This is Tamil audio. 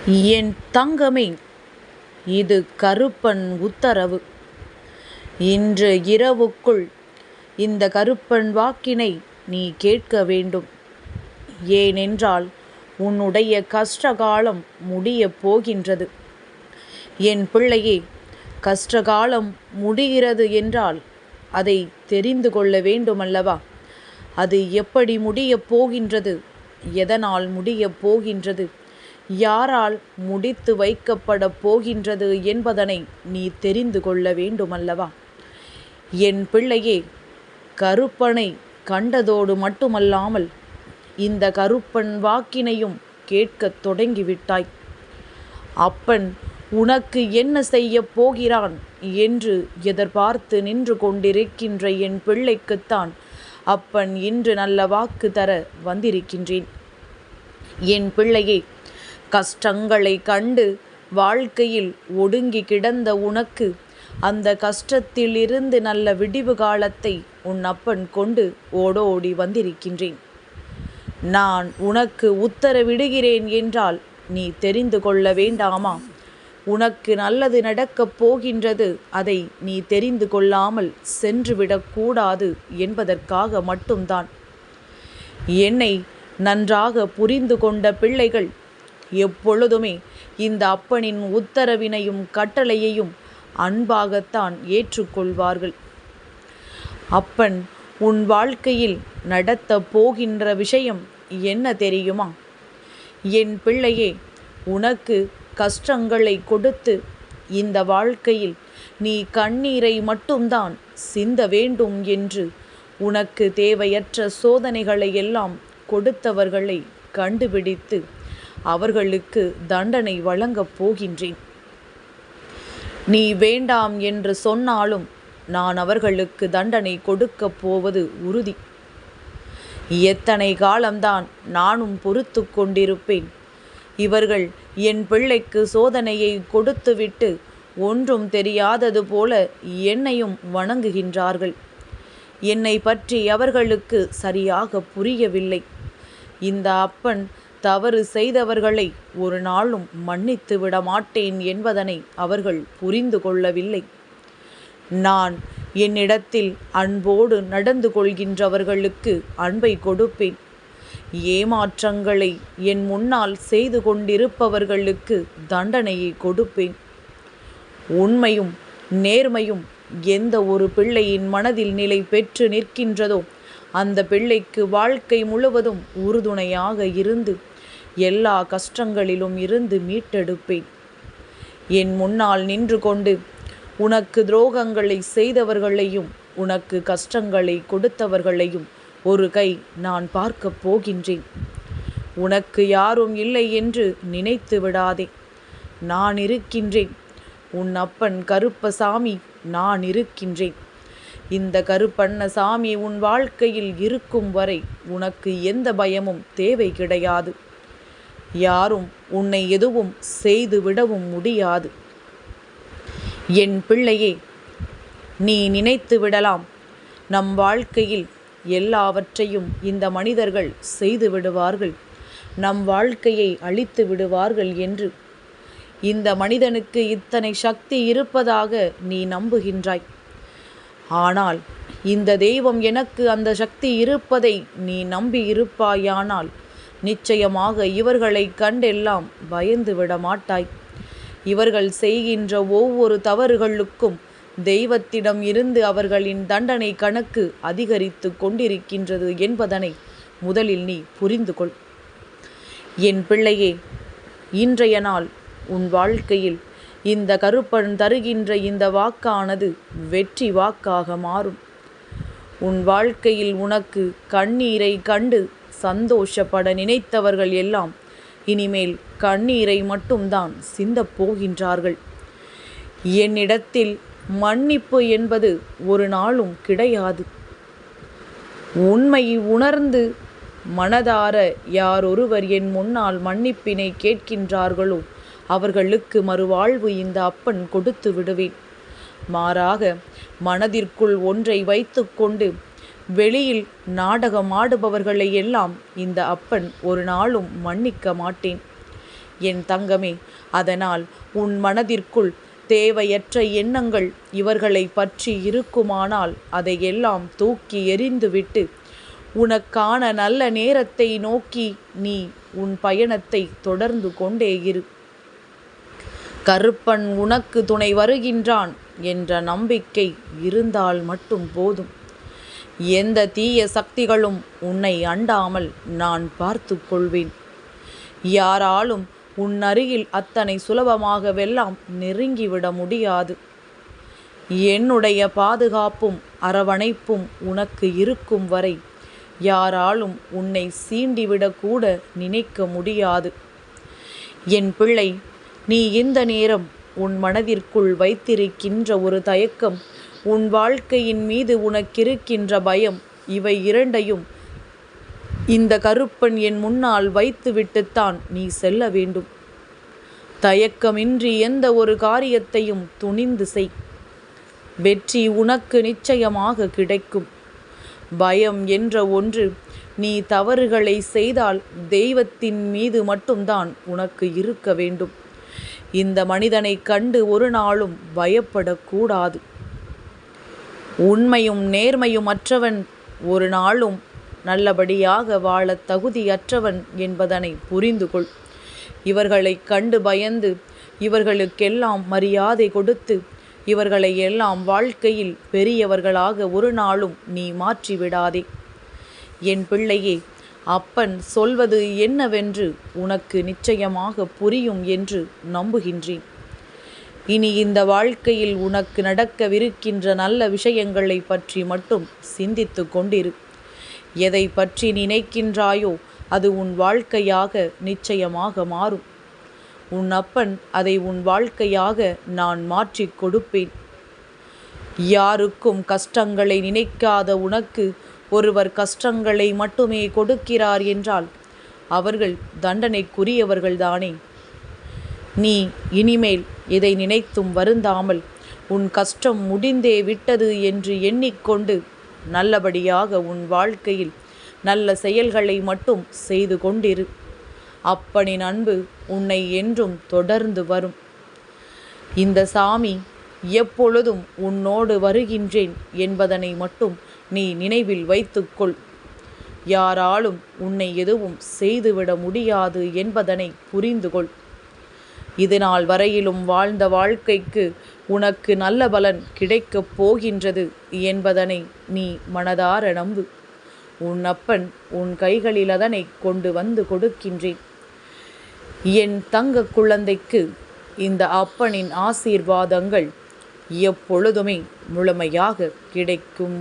என் தங்கமே, இது கருப்பன் உத்தரவு. இன்று இரவுக்குள் இந்த கருப்பன் வாக்கினை நீ கேட்க வேண்டும். ஏனென்றால் உன்னுடைய கஷ்டகாலம் முடியப் போகின்றது. என் பிள்ளையே, கஷ்டகாலம் முடிகிறது என்றால் அதை தெரிந்து கொள்ள வேண்டுமல்லவா? அது எப்படி முடியப் போகின்றது, எதனால் முடியப் போகின்றது, யாரால் முடித்து வைக்கப்பட போகின்றது என்பதனை நீ தெரிந்து கொள்ள வேண்டுமல்லவா? என் பிள்ளையே, கருப்பனை கண்டதோடு மட்டுமல்லாமல் இந்த கருப்பன் வாக்கினையும் கேட்கத் தொடங்கிவிட்டாய். அப்பன் உனக்கு என்ன செய்ய போகிறான் என்று எதிர்பார்த்து நின்று கொண்டிருக்கின்ற என் பிள்ளைக்குத்தான் அப்பன் இன்று நல்ல வாக்கு தர வந்திருக்கின்றேன். என் பிள்ளையே, கஷ்டங்களை கண்டு வாழ்க்கையில் ஒடுங்கி கிடந்த உனக்கு அந்த கஷ்டத்திலிருந்து நல்ல விடிவு காலத்தை உன் அப்பன் கொண்டு ஓடோடி வந்திருக்கின்றேன். நான் உனக்கு உத்தரவிடுகிறேன் என்றால் நீ தெரிந்து கொள்ள வேண்டாமா? உனக்கு நல்லது நடக்கப் போகின்றது, அதை நீ தெரிந்து கொள்ளாமல் சென்றுவிடக்கூடாது என்பதற்காக மட்டும்தான். என்னை நன்றாக புரிந்து கொண்ட பிள்ளைகள் எப்பொழுதுமே இந்த அப்பனின் உத்தரவினையும் கட்டளையையும் அன்பாகத்தான் ஏற்றுக்கொள்வார்கள். அப்பன் உன் வாழ்க்கையில் நடத்த போகின்ற விஷயம் என்ன தெரியுமா? என் பிள்ளையே, உனக்கு கஷ்டங்களை கொடுத்து இந்த வாழ்க்கையில் நீ கண்ணீரை மட்டும்தான் சிந்த வேண்டும் என்று உனக்கு தேவையற்ற சோதனைகளை எல்லாம் கொடுத்தவர்களை கண்டுபிடித்து அவர்களுக்கு தண்டனை வழங்கப் போகின்றேன். நீ வேண்டாம் என்று சொன்னாலும் நான் அவர்களுக்கு தண்டனை கொடுக்கப் போவது உறுதி. எத்தனை காலம்தான் நானும் பொறுத்து கொண்டிருப்பேன்? இவர்கள் என் பிள்ளைக்கு சோதனையை கொடுத்துவிட்டு ஒன்றும் தெரியாதது போல என்னையும் வணங்குகின்றார்கள். என்னை பற்றி அவர்களுக்கு சரியாக புரியவில்லை. இந்த அப்பன் தவறு செய்தவர்களை ஒரு நாளும் மன்னித்து விட மாட்டேன் என்பதனை அவர்கள் புரிந்து கொள்ளவில்லை. நான் என்னிடத்தில் அன்போடு நடந்து கொள்கின்றவர்களுக்கு அன்பை கொடுப்பேன். ஏமாற்றங்களை என் முன்னால் செய்து கொண்டிருப்பவர்களுக்கு தண்டனையை கொடுப்பேன். உண்மையும் நேர்மையும் எந்த ஒரு பிள்ளையின் மனதில் நிலை பெற்று நிற்கின்றதோ அந்த பிள்ளைக்கு வாழ்க்கை முழுவதும் உறுதுணையாக இருந்து எல்லா கஷ்டங்களிலும் இருந்து மீட்டெடுப்பேன். என் முன்னால் நின்று கொண்டு உனக்கு துரோகங்களை செய்தவர்களையும் உனக்கு கஷ்டங்களை கொடுத்தவர்களையும் ஒரு கை நான் பார்க்கப் போகின்றேன். உனக்கு யாரும் இல்லை என்று நினைத்து விடாதே. நான் இருக்கின்றேன். உன் அப்பன் கருப்பசாமி நான் இருக்கின்றேன். இந்த கருப்பண்ணசாமி உன் வாழ்க்கையில் இருக்கும் வரை உனக்கு எந்த பயமும் தேவை கிடையாது. யாரும் உன்னை எதுவும் செய்து விடவும் முடியாது. என் பிள்ளையே, நீ நினைத்து விடலாம் நம் வாழ்க்கையில் எல்லாவற்றையும் இந்த மனிதர்கள் செய்து விடுவார்கள், நம் வாழ்க்கையை அழித்து விடுவார்கள் என்று. இந்த மனிதனுக்கு இத்தனை சக்தி இருப்பதாக நீ நம்புகின்றாய். ஆனால் இந்த தெய்வம் எனக்கு அந்த சக்தி இருப்பதை நீ நம்பி இருப்பாயானால் நிச்சயமாக இவர்களை கண்டெல்லாம் பயந்து விட மாட்டாய். இவர்கள் செய்கின்ற ஒவ்வொரு தவறுகளுக்கும் தெய்வத்திடம் இருந்து அவர்களின் தண்டனை கணக்கு அதிகரித்து கொண்டிருக்கின்றது என்பதனை முதலில் நீ புரிந்து கொள். என் பிள்ளையே, இன்றைய நாள் உன் வாழ்க்கையில் இந்த கருப்பன் தருகின்ற இந்த வாக்கானது வெற்றி வாக்காக மாறும். உன் வாழ்க்கையில் உனக்கு கண்ணீரை கண்டு சந்தோஷப்பட நினைத்தவர்கள் எல்லாம் இனிமேல் கண்ணீரை மட்டும்தான் சிந்தப் போகின்றார்கள். என்னிடத்தில் மன்னிப்பு என்பது ஒரு நாளும் கிடையாது. உண்மை உணர்ந்து மனதார யாரொருவர் என் முன்னால் மன்னிப்பினை கேட்கின்றார்களோ அவர்களுக்கு மறுவாழ்வு இந்த அப்பன் கொடுத்து விடுவேன். மாறாக மனதிற்குள் ஒன்றை வைத்து கொண்டு வெளியில் நாடகம் ஆடுபவர்களை எல்லாம் இந்த அப்பன் ஒரு நாளும் மன்னிக்க மாட்டேன். என் தங்கமே. அதனால் உன் மனதிற்குள் தேவையற்ற எண்ணங்கள் இவர்களை பற்றி இருக்குமானால் அதையெல்லாம் தூக்கி எறிந்துவிட்டு உனக்கான நல்ல நேரத்தை நோக்கி நீ உன் பயணத்தை தொடர்ந்து கொண்டே இரு. கருப்பன் உனக்கு துணை வருகின்றான் என்ற நம்பிக்கை இருந்தால் மட்டும் போதும். எந்த தீய சக்திகளும் உன்னை அண்டாமல் நான் பார்த்து கொள்வேன். யாராலும் உன் அருகில் அத்தனை சுலபமாகவெல்லாம் நெருங்கிவிட முடியாது. என்னுடைய பாதுகாப்பும் அரவணைப்பும் உனக்கு இருக்கும் வரை யாராலும் உன்னை சீண்டிவிடக்கூட நினைக்க முடியாது. என் பிள்ளை, நீ இந்த நேரம் உன் மனதிற்குள் வைத்திருக்கின்ற ஒரு தயக்கம், உன் வாழ்க்கையின் மீது உனக்கிருக்கின்ற பயம், இவை இரண்டையும் இந்த கருப்பன் என் முன்னால் வைத்துவிட்டுத்தான் நீ செல்ல வேண்டும். தயக்கமின்றி எந்த ஒரு காரியத்தையும் துணிந்து செய். வெற்றி உனக்கு நிச்சயமாக கிடைக்கும். பயம் என்ற ஒன்று நீ தவறுகளை செய்தால் தெய்வத்தின் மீது மட்டும்தான் உனக்கு இருக்க வேண்டும். இந்த மனிதனை கண்டு ஒரு நாளும் பயப்படக்கூடாது. உண்மையும் நேர்மையும் அற்றவன் ஒரு நாளும் நல்லபடியாக வாழ தகுதியற்றவன் என்பதனை புரிந்து கொள். இவர்களை கண்டு பயந்து இவர்களுக்கெல்லாம் மரியாதை கொடுத்து இவர்களை எல்லாம் வாழ்க்கையில் பெரியவர்களாக ஒரு நாளும் நீ மாற்றிவிடாதே. என் பிள்ளையே, அப்பன் சொல்வது என்னவென்று உனக்கு நிச்சயமாக புரியும் என்று நம்புகின்றேன். இனி இந்த வாழ்க்கையில் உனக்கு நடக்கவிருக்கின்ற நல்ல விஷயங்களை பற்றி மட்டும் சிந்தித்து கொண்டிரு. எதை பற்றி நினைக்கின்றாயோ அது உன் வாழ்க்கையாக நிச்சயமாக மாறும். உன் அப்பன் அதை உன் வாழ்க்கையாக நான் மாற்றி கொடுப்பேன். யாருக்கும் கஷ்டங்களை நினைக்காத உனக்கு ஒருவர் கஷ்டங்களை மட்டுமே கொடுக்கிறார் என்றால் அவர்கள் தண்டனைக்குரியவர்கள்தானே. நீ இனிமேல் இதை நினைத்தும் வருந்தாமல் உன் கஷ்டம் முடிந்தே விட்டது என்று எண்ணிக்கொண்டு நல்லபடியாக உன் வாழ்க்கையில் நல்ல செயல்களை மட்டும் செய்து கொண்டிரு. அப்பனின் அன்பு உன்னை என்றும் தொடர்ந்து வரும். இந்த சாமி எப்பொழுதும் உன்னோடு வருகின்றேன் என்பதனை மட்டும் நீ நினைவில் வைத்துக்கொள். யாராலும் உன்னை எதுவும் செய்துவிட முடியாது என்பதனை புரிந்து கொள். இதுநாள் வரையிலும் வாழ்ந்த வாழ்க்கைக்கு உனக்கு நல்ல பலன் கிடைக்கப் போகின்றது என்பதனை நீ மனதார நம்பு. உன் அப்பன் உன் கைகளில் அதனை கொண்டு வந்து கொடுக்கின்றேன். என் தங்க குழந்தைக்கு இந்த அப்பனின் ஆசீர்வாதங்கள் எப்பொழுதுமே முழுமையாக கிடைக்கும்.